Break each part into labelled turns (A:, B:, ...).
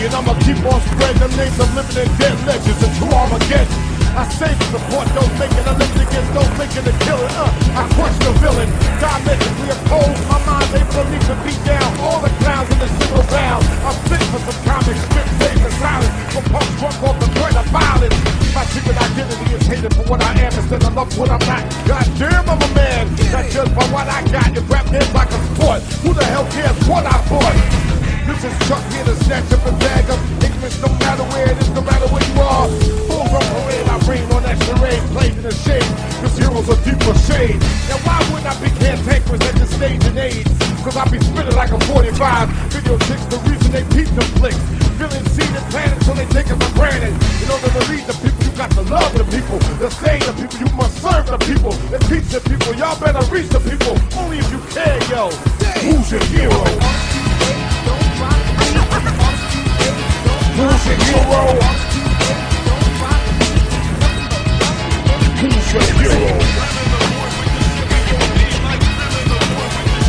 A: And I'ma keep on spreading the names of living and dead legends into Armageddon. I save and support those making a living against those making a killing. I crush the villain, diametrically opposed. My mind's able to beat down all the clowns in the single round. I'm fit for some comic strip, safe and silent. From punk drunk off the threat of violence. My secret identity is hated for what I am instead of love what I'm not. Goddamn, I'm a man, not just by what I got. You rap games like a sport. Who the hell cares what I bought? This is Chuck here to snatch up a bag of ignorance, no matter where it is, no matter where you are. Fools on parade, I rain on that charade, played in the shade, cause heroes are deeper shade. Now why wouldn't I be cantankerous at this stage and age? Cause I be spitting like a 45. Video chicks, the reason they peep the flicks. Feeling seed and planted so they take it for granted. In order to lead the people, you got to love the people. To save the people, you must serve the people. And teach the people, y'all better reach the people. Only if you can, yo. Who's your hero? Who's your hero? Who's your hero?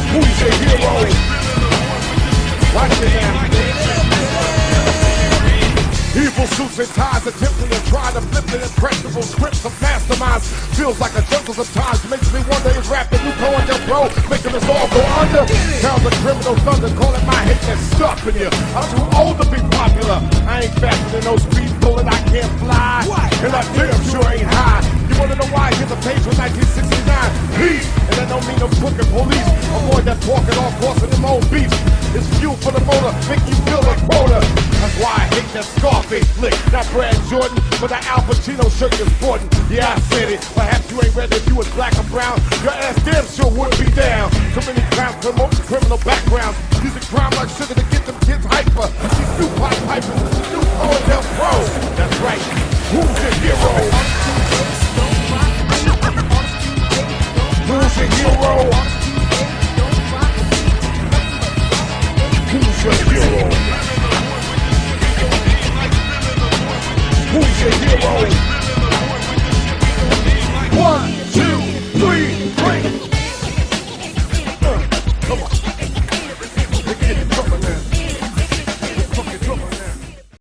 A: Who's your hero? Watch it now. Evil suits and ties attempting to try to flip the impressionable scripts of masterminds. Feels like a jungle sometimes. Makes me wonder is rap the new poet your bro, making us all go under. Sounds a criminal thunder, calling my hit that's stuck in you. I'm too old to be popular. I ain't faster than no speed bullet, I can't fly. And I damn sure ain't high. You wanna know why? Here's a page from 1969. Peace, and that don't mean no crooked police. Avoid that walking off crossing them old beats. It's fuel for the motor, make you feel a quota. That's why I hate that Scarface flick. Not Brad Jordan, but that Al Pacino shirt you're sporting. Yeah, I said it. Perhaps you ain't read if you was black or brown. Your ass damn sure would be down. So many clowns promoting criminal backgrounds. Using crime like sugar to get them kids hyper. These new pot pipers, this new poet Del Pro. That's right. Who's your hero? Who's your hero? Who's your hero? Who's your hero?